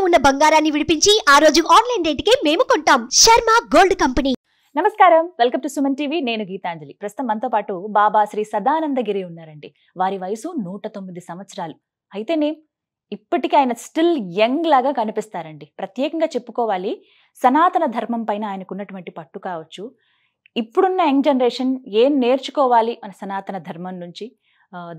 ఉన్న బంగారాన్ని విడిపించి ఆ రోజు ఆన్లైన్ రేటుకే మేము కొంటాం. Sharma gold company. నమస్కారం, వెల్కమ్ టు సుమన్ టీవీ. నేను గీతాంజలి. ప్రస్తుతం మనతో పాటు బాబా శ్రీ సదానందగిరి ఉన్నారండి. వారి వయసు 109 సంవత్సరాలు. అయితేనే ఇప్పటికీ ఆయన స్టిల్ యంగ్ లాగా కనిపిస్తారండి. ప్రత్యేకంగా చెప్పుకోవాలి, సనాతన ధర్మం పైన ఆయనకున్నటువంటి పట్టు కావచ్చు, ఇప్పుడున్న యంగ్ జనరేషన్ ఏం నేర్చుకోవాలి మన సనాతన ధర్మం నుంచి,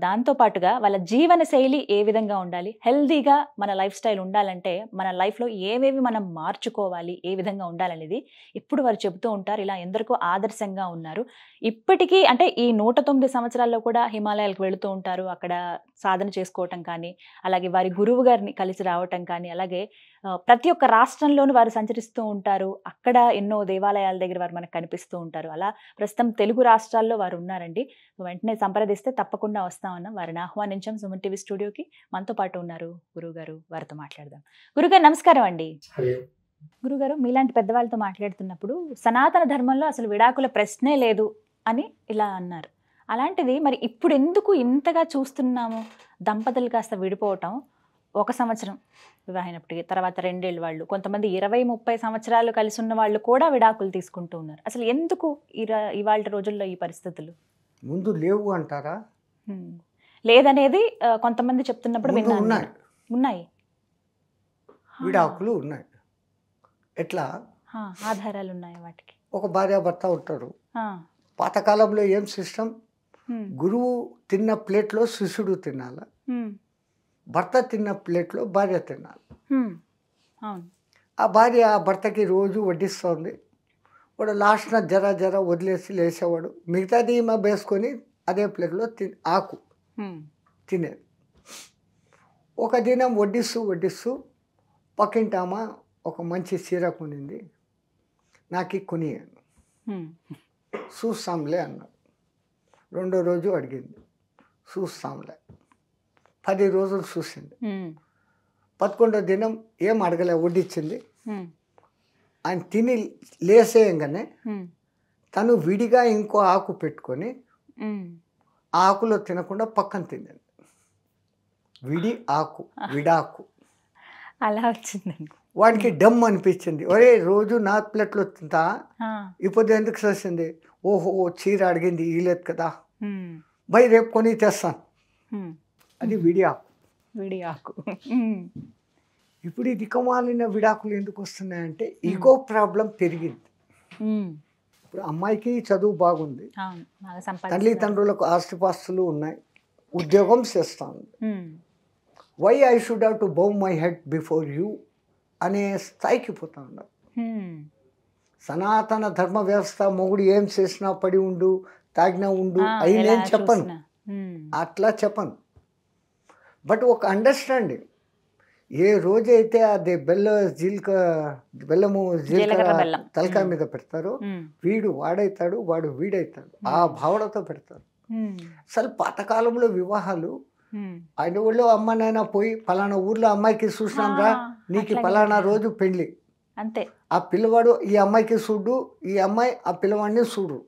దాంతో పాటుగా వాళ్ళ జీవన శైలి ఏ విధంగా ఉండాలి, హెల్దీగా మన లైఫ్ స్టైల్ ఉండాలంటే మన లైఫ్లో ఏవేవి మనం మార్చుకోవాలి, ఏ విధంగా ఉండాలనేది ఇప్పుడు వారు చెబుతూ ఉంటారు. ఇలా ఎందరికో ఆదర్శంగా ఉన్నారు. ఇప్పటికీ అంటే ఈ 109 సంవత్సరాల్లో కూడా హిమాలయాలకు వెళుతూ ఉంటారు. అక్కడ సాధన చేసుకోవటం కానీ, అలాగే వారి గురువు గారిని కలిసి రావటం కానీ, అలాగే ప్రతి ఒక్క రాష్ట్రంలోనూ వారు సంచరిస్తూ ఉంటారు. అక్కడ ఎన్నో దేవాలయాల దగ్గర వారు మనకు కనిపిస్తూ ఉంటారు. అలా ప్రస్తుతం తెలుగు రాష్ట్రాల్లో వారు ఉన్నారండి. వెంటనే సంప్రదిస్తే తప్పకుండా వస్తామన్నాం. వారిని ఆహ్వానించాం సుమన్ టీవీ స్టూడియోకి. మనతో పాటు ఉన్నారు గురువు గారు. వారితో మాట్లాడదాం. గురుగారు నమస్కారం అండి. గురుగారు, మీలాంటి పెద్దవాళ్ళతో మాట్లాడుతున్నప్పుడు సనాతన ధర్మంలో అసలు విడాకుల ప్రశ్నే లేదు అని ఇలా అన్నారు. అలాంటిది మరి ఇప్పుడు ఎందుకు ఇంతగా చూస్తున్నాము? దంపతులు కాస్త విడిపోవటం, 1 సంవత్సరం వివాహమైనప్పటికీ తర్వాత 2 ఏళ్ళు వాళ్ళు, కొంతమంది 20-30 సంవత్సరాలు కలిసి ఉన్న వాళ్ళు కూడా విడాకులు తీసుకుంటూ ఉన్నారు. అసలు ఎందుకు ఇవాళ రోజుల్లో ఈ పరిస్థితులు? ముందు లేవు అంటారా? లేదనేది కొంతమంది చెప్తున్నప్పుడు ఉన్నాయి. ఉన్నాయి విడాకులు ఉన్నాయి. ఎట్లా? ఆధారాలు ఉన్నాయి వాటికి. ఒక భార్యాభర్త ఉంటారు. పాతకాలంలో ఏం సిస్టమ్? గురువు తిన్న ప్లేట్లో శిష్యుడు తినాల, భర్త తిన్న ప్లేట్లో భార్య తినాలి. ఆ భార్య ఆ భర్తకి రోజు వడ్డిస్తుంది. వాడు లాస్ట్న జర వదిలేసి లేచేవాడు. మిగతాది ఈమె వేసుకొని అదే ప్లేట్లో ఆకు తినేది. ఒక దినం వడ్డిస్తూ పక్కింటామా ఒక మంచి చీర కొనింది, నాకు కొనియాను, చూస్తాంలే అన్నాడు. 2వ రోజు అడిగింది, చూస్తాంలే. 10 రోజులు చూసింది. 11వ దినం ఏం అడగలే, వడ్డిచ్చింది. ఆయన తిని లేసేయంగానే తను విడిగా ఇంకో ఆకు పెట్టుకొని ఆ ఆకులో తినకుండా పక్కన తినేది. విడి ఆకు, విడాకు. అలా వచ్చిందండి. వాడికి డమ్ అనిపించింది. ఒరే రోజు నా ప్లేట్లో తింటా, ఇప్పుడు ఎందుకు చేసింది? ఓహో, చీర అడిగింది ఇలేదు కదా, బై రేపు కొని తెస్తాను. అది విడియాకు. ఇప్పుడు ఈ దిక్కుమాలిన విడాకులు ఎందుకు వస్తున్నాయంటే ఈగో ప్రాబ్లం పెరిగింది. ఇప్పుడు అమ్మాయికి చదువు బాగుంది, తల్లిదండ్రులకు ఆస్తిపాస్తులు ఉన్నాయి, ఉద్యోగం చేస్తాను. Why I should have to bow my head before you అనే స్థాయికి పోతా ఉన్నారు. సనాతన ధర్మ వ్యవస్థ మొగుడు ఏం చేసినా పడి ఉండు, తాగినా ఉండు అయి నేను చెప్పను, అట్లా చెప్పను. బట్ ఒక అండర్స్టాండింగ్, ఏ రోజైతే అది బెల్లము జీలకర్ర తలకాయ మీద పెడతారో వీడు వాడైతాడు, వాడు వీడైతాడు, ఆ భావనతో పెడతారు. అసలు పాతకాలంలో వివాహాలు ఆయన ఊళ్ళో అమ్మ నాయన పోయి పలానా ఊర్లో అమ్మాయికి చూసినాం రా, నీకు పలానా రోజు పెళ్లి, అంతే. ఆ పిల్లవాడు ఈ అమ్మాయికి చూడు, ఈ అమ్మాయి ఆ పిల్లవాడిని చూడు.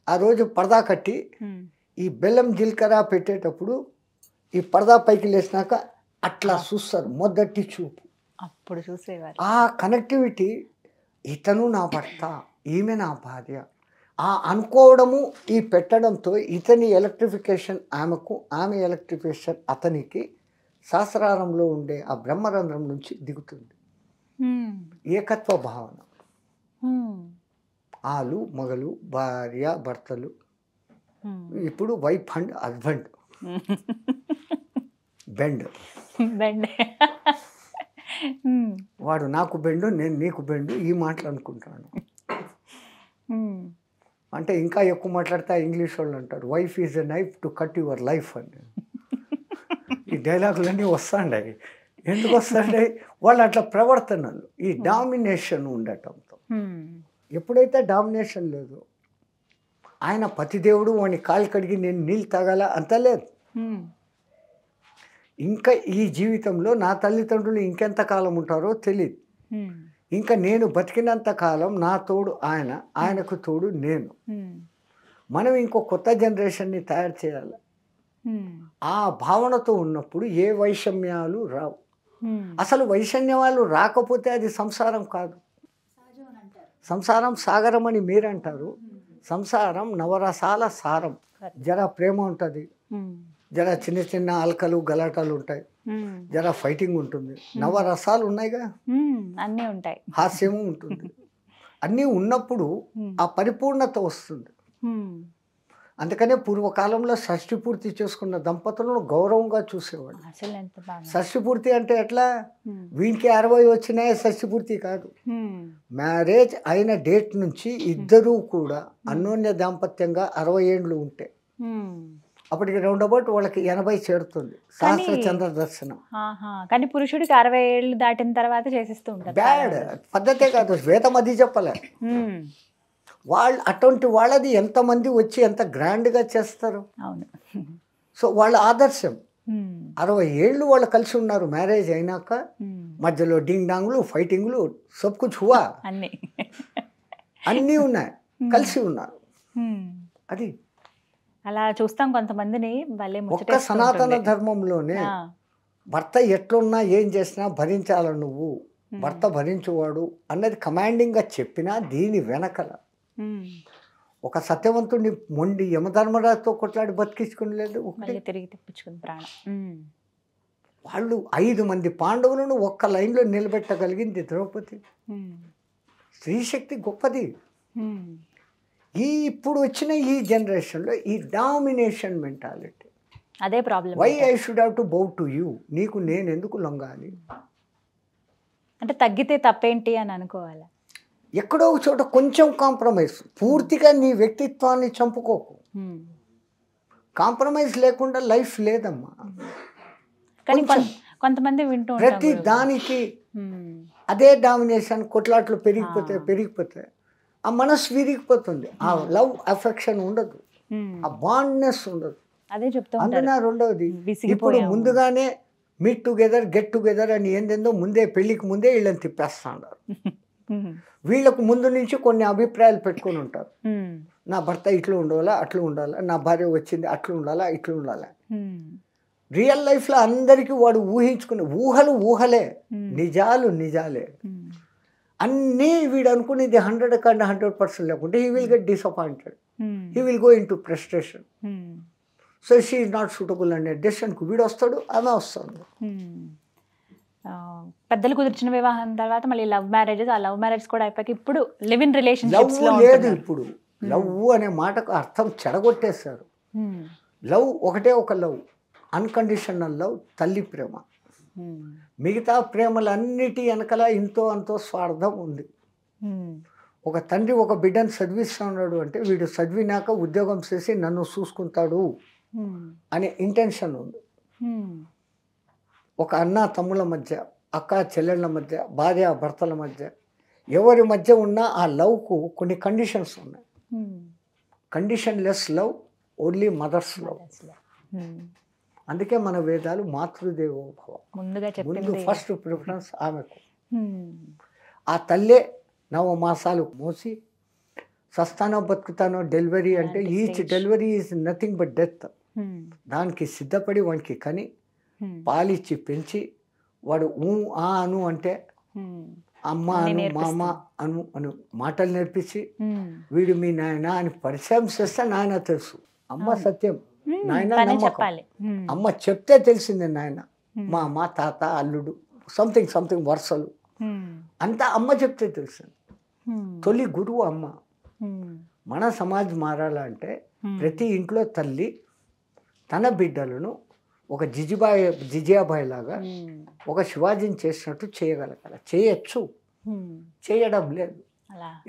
ఆ రోజు పరదా కట్టి ఈ బెల్లం జీలకర్ర పెట్టేటప్పుడు ఈ పరదా పైకి లేచినాక అట్లా చూస్తారు, మొదటి చూపు. అప్పుడు చూసేవారు. ఆ కనెక్టివిటీ, ఇతను నా భర్త, ఈమె నా భార్య, ఆ అనుకోవడము, ఈ పెట్టడంతో ఇతని ఎలక్ట్రిఫికేషన్ ఆమెకు, ఆమె ఎలక్ట్రిఫికేషన్ అతనికి శాస్త్రారంలో ఉండే ఆ బ్రహ్మరంధ్రం నుంచి దిగుతుంది. ఏకత్వ భావన. ఆలు మగలు, భార్య భర్తలు, ఇప్పుడు వైఫ్ అండ్ హస్బెండ్, బెండ్. వాడు నాకు బెండు, నేను నీకు బెండు, ఈ మాటలు అనుకుంటాను. అంటే ఇంకా ఎక్కువ మాట్లాడితే ఇంగ్లీష్ వాళ్ళు అంటారు, wife is a knife to cut your life అని. ఈ డైలాగులన్నీ వస్తాండాయి. ఎందుకు వస్తాండాయి? వాళ్ళు అట్లా ప్రవర్తనలు, ఈ డామినేషన్ ఉండటంతో. ఎప్పుడైతే డామినేషన్ లేదు, ఆయన పతిదేవుడు, వాడిని కాలు కడిగి నేను నీళ్ళు తాగాల అంత లేదు. ఇంకా ఈ జీవితంలో నా తల్లిదండ్రులు ఇంకెంతకాలం ఉంటారో తెలియదు. ఇంకా నేను బతికినంత కాలం నా తోడు ఆయన, ఆయనకు తోడు నేను. మనం ఇంకో కొత్త జనరేషన్ని తయారు చేయాలి. ఆ భావనతో ఉన్నప్పుడు ఏ వైషమ్యాలు రావు. అసలు వైషమ్యాలు రాకపోతే అది సంసారం కాదు. సంసారం సాగరం అని మీరంటారు. సంసారం నవరసాల సారం. జర ప్రేమ ఉంటుంది, జర చిన్న చిన్న అల్కలు గలాటాలు ఉంటాయి, జర ఫైటింగ్ ఉంటుంది. నవరసాలు ఉన్నాయిగా, అన్నీ ఉంటాయి, హాస్యము ఉంటుంది. అన్నీ ఉన్నప్పుడు ఆ పరిపూర్ణత వస్తుంది. అందుకనే పూర్వకాలంలో షష్ఠి పూర్తి చేసుకున్న దంపతులను గౌరవంగా చూసేవాడు. అసలు ఎంత బాగా. షష్ఠి పూర్తి అంటే ఎట్లా, వీనికి 60 వచ్చినాయి షష్ఠి పూర్తి కాదు. మ్యారేజ్ అయిన డేట్ నుంచి ఇద్దరూ కూడా అన్యోన్య దాంపత్యంగా 60 ఏండ్లు ఉంటే అప్పటికి రౌండ్ అబౌట్ వాళ్ళకి 80 చేరుతుంది సహస్ర చంద్ర దర్శనం. కానీ పురుషుడికి 60 ఏళ్ళు దాటిన తర్వాత చేసేస్తూ ఉంటారు. బ్యాడ్ పద్ధతే కాదు, వేదం అది చెప్పలే. వాళ్ళు అటువంటి వాళ్ళది ఎంతమంది వచ్చి ఎంత గ్రాండ్గా చేస్తారు. అవును. సో వాళ్ళ ఆదర్శం. 60 ఏళ్ళు వాళ్ళు కలిసి ఉన్నారు మ్యారేజ్ అయినాక. మధ్యలో డింగ్ డాంగ్లు, ఫైటింగ్లు, సబ్ కుచ్ హువా, అన్నీ ఉన్నాయి, కలిసి ఉన్నారు. అది అలా చూస్తాం కొంతమందిని. ఒక్క సనాతన ధర్మంలోనే భర్త ఎట్లున్నా ఏం చేసినా భరించాల నువ్వు, భర్త భరించువాడు అన్నది కమాండింగ్గా చెప్పినా దీని వెనకల ఒక సత్యవంతుడిని మొండి యమధర్మరాజుతో కొట్లాడి బతికించుకుని లేదు, తిరిగి తెప్పించుకుని ప్రాణం. వాళ్ళు 5 మంది పాండవులను ఒక్క లైన్లో నిలబెట్టగలిగింది ద్రౌపది. స్త్రీశక్తి గొప్పది. ఇప్పుడు వచ్చిన ఈ జనరేషన్లో ఈ డామినేషన్ మెంటాలిటీ, అదే problem. Why I should have to bow to you, నీకు నేను ఎందుకు లొంగాలి అంటే తగ్గితే తప్పేంటి అని అనుకోవాలి. ఎక్కడో ఒక చోట కొంచెం కాంప్రమైజ్. పూర్తిగా నీ వ్యక్తిత్వాన్ని చంపుకోకు. కాంప్రమైజ్ లేకుండా లైఫ్ లేదమ్మా. కానీ కొంతమంది వింటూ ప్రతి దానికి అదే డామినేషన్, కొట్లాట్లు పెరిగిపోతే ఆ మనసు విరిగిపోతుంది. ఆ లవ్ అఫెక్షన్ ఉండదు, ఆ బాండ్నెస్ ఉండదు. అదే చెప్తా. అందున రెండవది, ఇప్పుడు ముందుగానే మీట్ టుగెదర్, గెట్ టుగెదర్ అని ఏందేందో ముందే పెళ్లికి ముందే వీళ్ళని తిప్పేస్తా ఉన్నారు. వీళ్ళకు ముందు నుంచి కొన్ని అభిప్రాయాలు పెట్టుకొని ఉంటారు. నా భర్త ఇట్లా ఉండాలా, అట్లా ఉండాలా, నా భార్య వచ్చింది అట్లా ఉండాలా, ఇట్లా ఉండాలా. రియల్ లైఫ్లో అందరికీ వాడు ఊహించుకునే ఊహలే, నిజాలు నిజాలే. అన్నీ వీడు అనుకునేది 100% లేకుంటే he will get disappointed, he will go in to frustration. So she is not suitable అనే డెసిషన్కు వీడు వస్తాడు, ఆమె వస్తుంది. పెద్దలు కుదిర్చిన వివాహం తర్వాత మళ్ళీ లవ్ మ్యారేజెస్, ఆ లవ్ మ్యారేజ్ కూడా అయిపోయి ఇప్పుడు లివ్ ఇన్ రిలేషన్షిప్స్ లో లేదు. ఇప్పుడు లవ్ అనే మాటకు అర్థం చెడగొట్టేశారు. లవ్ ఒకటే ఒక లవ్, అన్కండిషనల్ లవ్, తల్లి ప్రేమ. మిగతా ప్రేమలన్నిటి వెనకల ఇంతో అంతో స్వార్థం ఉంది. ఒక తండ్రి ఒక బిడ్డను చదివిస్తున్నాడు అంటే వీడు చదివినాక ఉద్యోగం చేసి నన్ను చూసుకుంటాడు అనే ఇంటెన్షన్ ఉంది. ఒక అన్న తమ్ముళ్ళ మధ్య, అక్క చెల్లెళ్ళ మధ్య, భార్య భర్తల మధ్య, ఎవరి మధ్య ఉన్న ఆ లవ్కు కొన్ని కండిషన్స్ ఉన్నాయి. Condition less love, only mother's love. అందుకే మన వేదాలు మాతృదేవోభవ, ముందు ఫస్ట్ ప్రిఫరెన్స్ ఆమెకు. ఆ తల్లే 9 మాసాలు మోసి సస్తానో బతుకుతానో డెలివరీ అంటే each delivery is nothing but death. దానికి సిద్ధపడి వానికి కని పాలిచ్చి పెంచి వాడు అను అంటే అమ్మ అను, మామ అను అను మాటలు నేర్పించి వీడు మీ నాయన అని పరిచయం చేస్తే నాయన తెలుసు. అమ్మ సత్యం, నాయన నమ్మకం. అమ్మ చెప్తే తెలిసిందే నాయన, మామ, తాత, అల్లుడు, సంథింగ్ వరుసలు అంతా అమ్మ చెప్తే తెలిసింది. తొలి గురువు అమ్మ. మన సమాజం మారాలంటే ప్రతి ఇంట్లో తల్లి తన బిడ్డలను ఒక జిజియాబాయి లాగా ఒక శివాజీని చేసినట్టు చేయగలగాలి. చేయొచ్చు, చేయడం లేదు.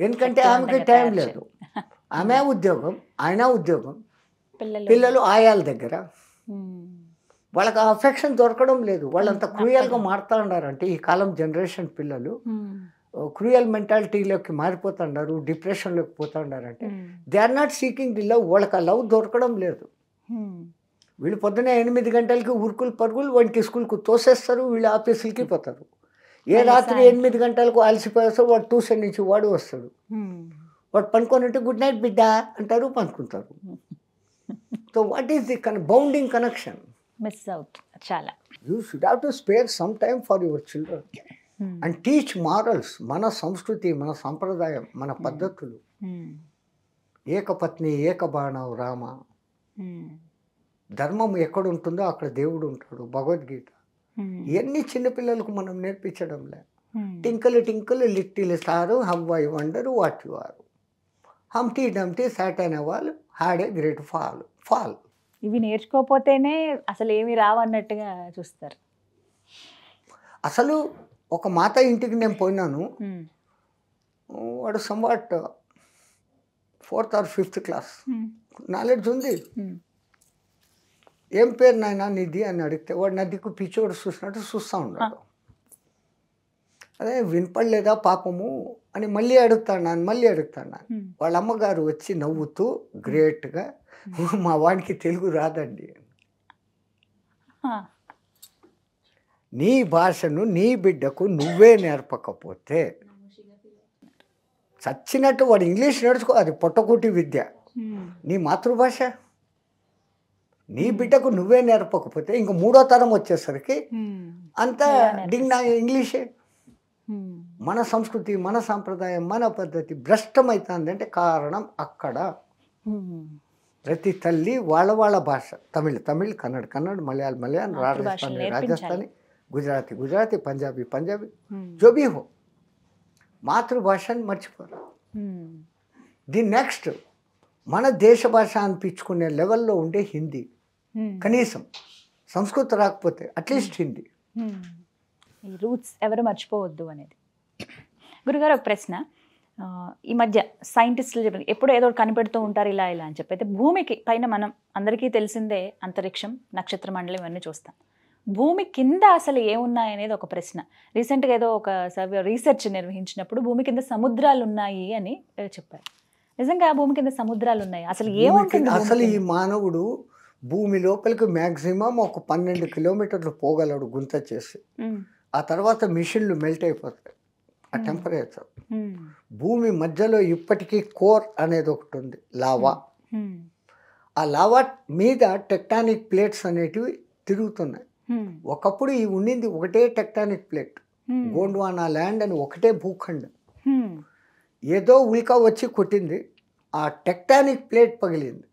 ఎందుకంటే ఆమెకి టైం లేదు. ఆమె ఉద్యోగం, ఆయన ఉద్యోగం, పిల్లలు ఆయాల దగ్గర, వాళ్ళకి ఆ అఫెక్షన్ దొరకడం లేదు. వాళ్ళంత క్రూయల్గా మారుతూ ఉన్నారంటే ఈ కాలం జనరేషన్ పిల్లలు క్రూయల్ మెంటాలిటీలోకి మారిపోతున్నారు, డిప్రెషన్లోకి పోతుండారంటే they are not seeking the love. వాళ్ళకి ఆ లవ్ దొరకడం లేదు. వీళ్ళు పొద్దునే 8 గంటలకి ఉరుకులు పరుగులు వాడికి స్కూల్కి తోసేస్తారు, వీళ్ళు ఆఫీసులకి పోతారు. ఏ రాత్రి 8 గంటలకు అలసిపోయేస్తారు, వాడు ట్యూషన్ నుంచి వాడు వస్తాడు. వాడు పనుకోనంటే గుడ్ నైట్ బిడ్డ అంటారు, పనుకుంటారు. So what is the bounding connection? Miss out చాలా. You should have to spare some time for your children and teach morals. మన సంస్కృతి, మన సంప్రదాయం, మన పద్ధతులు. ఏకపత్ని ఏకబాణం రామ. ధర్మం ఎక్కడ ఉంటుందో అక్కడ దేవుడు ఉంటాడు. భగవద్గీత. ఇవన్నీ చిన్నపిల్లలకు మనం నేర్పించడంలే. Twinkle twinkle little star, how I wonder what you are, humpty dumpty sat on wall had a great fall. ఇవి నేర్చుకోకపోతేనే అసలు ఏమి రావన్నట్టుగా చూస్తారు. అసలు ఒక మాత ఇంటికి నేను పోయినాను. వాడు somewhat 4th or 5th class, knowledge ఉంది. ఏం పేరు నాయన నీది అని అడిగితే వాడు నా దిక్కు పిచ్చోడు చూసినట్టు చూస్తూ ఉన్నాడు. అదే వినపడలేదా పాపము అని మళ్ళీ అడుగుతాను. వాళ్ళ అమ్మగారు వచ్చి నవ్వుతూ గ్రేట్గా, మా వాడికి తెలుగు రాదండి, నీ భాషను నీ బిడ్డకు నువ్వే నేర్పకపోతే చచ్చినట్టు వాడు ఇంగ్లీష్ నేర్చుకో, అది పొట్టకూటి విద్య. నీ మాతృభాష నీ బిడ్డకు నువ్వే నేర్పకపోతే ఇంక 3వ తరం వచ్చేసరికి అంతా డింగ్ ఇంగ్లీషే. మన సంస్కృతి, మన సాంప్రదాయం, మన పద్ధతి భ్రష్టమవుతుంది అంటే కారణం అక్కడ. ప్రతి తల్లి వాళ్ళ భాష, తమిళ్ కన్నడ, మలయాళం, రాజస్థానీ, గుజరాతీ, పంజాబీ, జోబీ హో, మాతృభాషని మర్చిపోరు. ది నెక్స్ట్ మన దేశ భాష అనిపించుకునే లెవెల్లో ఉండే హిందీ, కనీసం సంస్కృతం రాకపోతే అట్లీస్ట్ హిందీ. ఈ రూట్స్ ఎవరు మర్చిపోవద్దు అనేది. గురుగారు ఒక ప్రశ్న, ఈ మధ్య సైంటిస్టులు చెప్పారు ఎప్పుడు ఏదో కనిపెడుతూ ఉంటారు ఇలా అని చెప్పి. అయితే భూమికి పైన మనం అందరికీ తెలిసిందే అంతరిక్షం, నక్షత్ర మండలం ఇవన్నీ చూస్తాం. భూమి కింద అసలు ఏమున్నాయనేది ఒక ప్రశ్న. రీసెంట్గా ఏదో ఒక సర్వే రీసెర్చ్ నిర్వహించినప్పుడు భూమి కింద సముద్రాలు ఉన్నాయి అని చెప్పారు. నిజంగా భూమి కింద సముద్రాలు ఉన్నాయి? అసలు ఏముంటుంది? అసలు ఈ మానవుడు భూమి లోపలికి మ్యాక్సిమం ఒక 12 కిలోమీటర్లు పోగలడు గుంత చేసి. ఆ తర్వాత మిషన్లు మెల్ట్ అయిపోతాయి ఆ టెంపరేచర్. భూమి మధ్యలో ఇప్పటికీ కోర్ అనేది ఒకటి ఉంది, లావా. ఆ లావా మీద టెక్టానిక్ ప్లేట్స్ అనేటివి తిరుగుతున్నాయి. ఒకప్పుడు ఈ ఉండింది ఒకటే టెక్టానిక్ ప్లేట్, గోండ్వానా ల్యాండ్ అని ఒకటే భూఖండం. ఏదో ఉల్కా వచ్చి కొట్టింది, ఆ టెక్టానిక్ ప్లేట్ పగిలింది,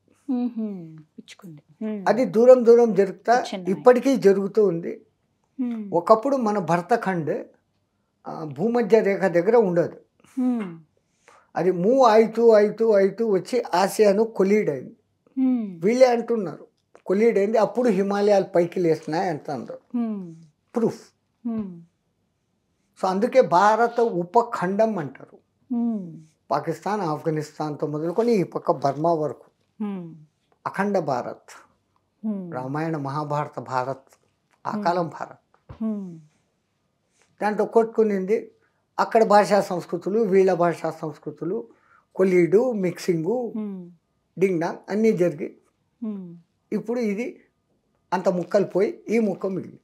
అది దూరం జరుగుతా ఇప్పటికీ జరుగుతూ ఉంది. ఒకప్పుడు మన భరతఖండ్ భూమధ్య రేఖ దగ్గర ఉండదు, అది మూవ్ అవుతూ వచ్చి ఆసియాను కొలీడ్ అయింది. వీళ్ళే అంటున్నారు కొలీడ్ అయింది, అప్పుడు హిమాలయాలు పైకి లేస్తున్నాయి అంటున్నారు, ప్రూఫ్. సో అందుకే భారత ఉపఖండం అంటారు. పాకిస్తాన్, ఆఫ్ఘనిస్తాన్తో మొదలుకొని ఈ పక్క బర్మా వరకు అఖండ భారత్. రామాయణ మహాభారత భారత్, ఆ కాలం భారత్. దాంట్లో కొట్టుకునింది అక్కడ భాషా సంస్కృతులు, వీళ్ళ భాషా సంస్కృతులు, కొలీడు, మిక్సింగు, డింగ్ డాంగ్ అన్నీ జరిగి ఇప్పుడు ఇది అంత ముక్కలు పోయి ఈ ముక్క మిగిలి.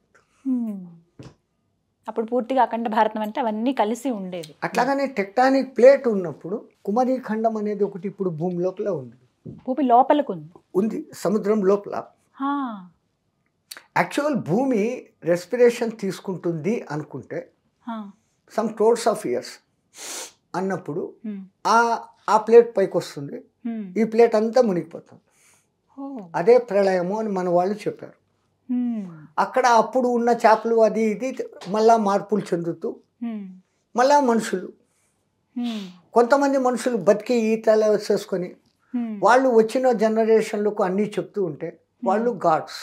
అప్పుడు పూర్తిగా అఖండ భారతం అంటే అవన్నీ కలిసి ఉండేది. అట్లాగనే టెక్టానిక్ ప్లేట్ ఉన్నప్పుడు కుమరీ ఖండం అనేది ఒకటి ఇప్పుడు భూమి లోపల ఉంది. భూమి లోపలకు ఉంది, సముద్రం లోపల. యాక్చువల్ భూమి రెస్పిరేషన్ తీసుకుంటుంది అనుకుంటే సమ్ క్రోర్స్ ఆఫ్ ఇయర్స్ అన్నప్పుడు ఆ ప్లేట్ పైకి వస్తుంది, ఈ ప్లేట్ అంతా మునిగిపోతుంది. అదే ప్రళయము అని మన వాళ్ళు చెప్పారు. అక్కడ అప్పుడు ఉన్న చేపలు అది ఇది మళ్ళా మార్పులు చెందుతూ మళ్ళా మనుషులు, కొంతమంది మనుషులు బతికి ఈతలు వేసేసుకొని వాళ్ళు వచ్చిన జనరేషన్లకు అన్నీ చెప్తూ ఉంటే వాళ్ళు గాడ్స్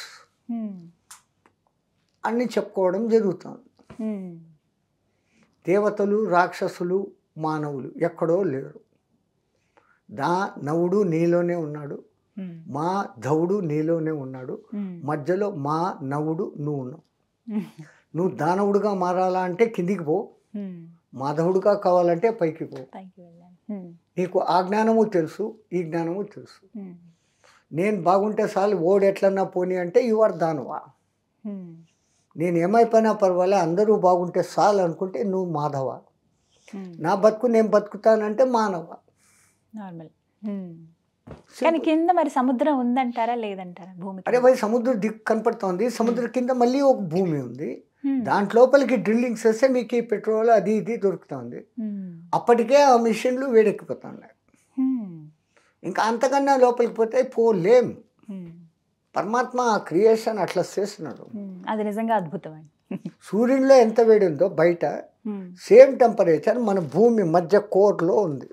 అన్నీ చెప్పుకోవడం జరుగుతుంది. దేవతలు, రాక్షసులు, మానవులు ఎక్కడో లేరు. నవుడు నీలోనే ఉన్నాడు, మా ధవుడు నీలోనే ఉన్నాడు, మధ్యలో మా నవుడు నువ్వు ఉన్నావు. నువ్వు దానవుడుగా మారాలా అంటే కిందికి పో, మాధవుడుగా కావాలంటే పైకి పో. నీకు ఆ జ్ఞానము తెలుసు, ఈ జ్ఞానము తెలుసు. నేను బాగుంటే చాలు, ఓడు ఎట్లన్నా పోనీ అంటే యు ఆర్ దానవా. నేను ఏమైపోయినా పర్వాలే, అందరూ బాగుంటే చాలు అనుకుంటే నువ్వు మాధవ. నా బతుకు నేను బతుకుతానంటే మానవ. కానీ కింద మరి సముద్రం ఉందంటారా లేదంటారా భూమి అరే భయ్ సముద్రం దిక్కు కనపడుతోంది, సముద్రం కింద మళ్ళీ ఒక భూమి ఉంది, దాంట్లోపలికి డ్రిల్లింగ్స్ వేస్తే మీకు ఈ పెట్రోల్ అది ఇది దొరుకుతుంది. అప్పటికే ఆ మిషన్లు వేడెక్కిపోతున్నాయి. ఇంకా అంతకన్నా లోపలికి పోతే పోలేం. పరమాత్మ ఆ క్రియేషన్ అట్లా చేస్తున్నాడు. అది నిజంగా అద్భుతం అండి. సూర్యునిలో ఎంత వేడి ఉందో బయట సేమ్ టెంపరేచర్ మన భూమి మధ్య కోర్లో ఉంది.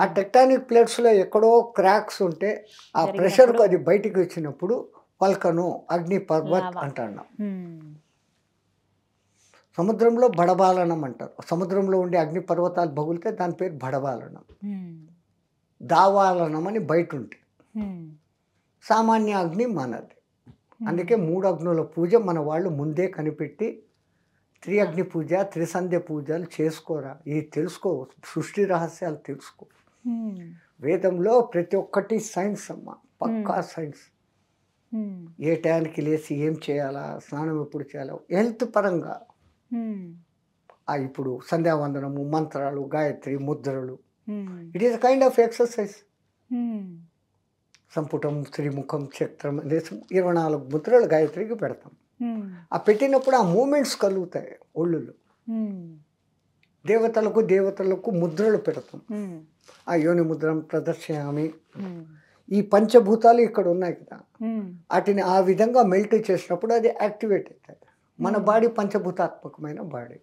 ఆ టెక్టానిక్ ప్లేట్స్లో ఎక్కడో క్రాక్స్ ఉంటే ఆ ప్రెషర్కు అది బయటికి వచ్చినప్పుడు వల్కనో అగ్ని పర్వత్ అంటున్నాం. సముద్రంలో బడబాలనం అంటారు. సముద్రంలో ఉండే అగ్ని పర్వతాలు బగులితే దాని పేరు బడబాలనం. దావాలనం అని బయట ఉంటే సామాన్య అగ్ని మనది. అందుకే 3 అగ్నుల పూజ మన వాళ్ళు ముందే కనిపెట్టి త్రిఅగ్ని పూజ, త్రిసంధ్య పూజలు చేసుకోరా. ఇది తెలుసుకో, సృష్టి రహస్యాలు తెలుసుకో. వేదంలో ప్రతి ఒక్కటి సైన్స్ అమ్మ, పక్కా సైన్స్. ఏ టైంకి లేచి ఏం చేయాలా, స్నానం ఎప్పుడు చేయాలా, హెల్త్ పరంగా. ఇప్పుడు సంధ్యావందనము, మంత్రాలు, గాయత్రి, ముద్రలు, it is kind of exercise. సంపుటం, శ్రీముఖం, చక్రం అనేసి 24 ముద్రలు గాయత్రికి పెడతాం. ఆ పెట్టినప్పుడు ఆ మూమెంట్స్ కలుగుతాయి ఒళ్ళులో. దేవతలకు ముద్రలు పెడతాం. ఆ యోని ముద్రం ప్రదర్శయామి. ఈ పంచభూతాలు ఇక్కడ ఉన్నాయి కదా, వాటిని ఆ విధంగా మెల్ట్ చేసినప్పుడు అది యాక్టివేట్ అవుతుంది. మన బాడీ పంచభూతాత్మకమైన బాడీ.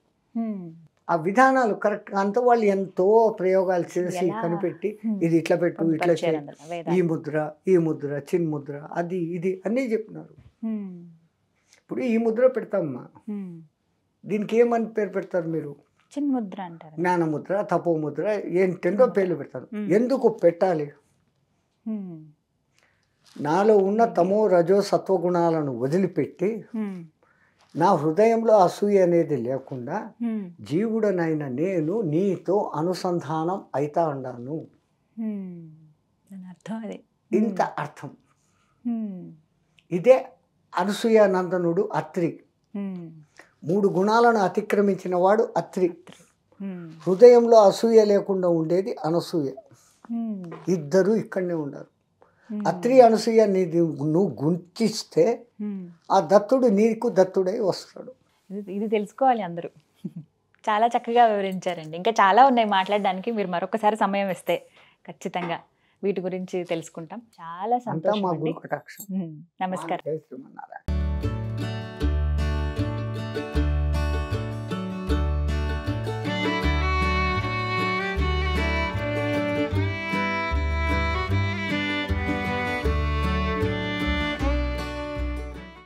ఆ విధానాలు కరెక్ట్గా అంతా వాళ్ళు ఎంతో ప్రయోగాలు చేసి కనిపెట్టి ఇది ఇట్లా పెట్టు, ఇట్లా చేయి, ఈ ముద్ర, చిన్ ముద్ర, అది ఇది అన్నీ చెప్పినారు. ఇప్పుడు ఈ ముద్ర పెడతామ్మా, దీనికి ఏమని పేరు పెడతారు మీరు? చిన్ ముద్ర అంటారు, జ్ఞానముద్ర, తపోముద్ర, ఏంటెందో పేర్లు పెడతారు. ఎందుకు పెట్టాలి? నాలో ఉన్న తమో రజో సత్వగుణాలను వదిలిపెట్టి నా హృదయంలో అసూయ అనేది లేకుండా జీవుడనైన నేను నీతో అనుసంధానం అయితా ఉన్నాను. ఇంత అర్థం. ఇదే అనసూయ నందనుడు అత్రి. 3 గుణాలను అతిక్రమించిన వాడు అత్రి. హృదయంలో అసూయ లేకుండా ఉండేది అనసూయ. ఇద్దరు ఇక్కడనే ఉన్నారు. అత్రి అనసూయ నువ్వు గుంచిస్తే ఆ దత్తుడు నీకు దత్తుడై వస్తాడు. ఇది తెలుసుకోవాలి అందరూ. చాలా చక్కగా వివరించారండి. ఇంకా చాలా ఉన్నాయి మాట్లాడడానికి. మీరు మరొకసారి సమయం ఇస్తే ఖచ్చితంగా వీటి గురించి తెలుసుకుంటాం. చాలా సంతోషం. మా గురు కటాక్షం. నమస్కారం. జై శ్రీమన్నారాయణ.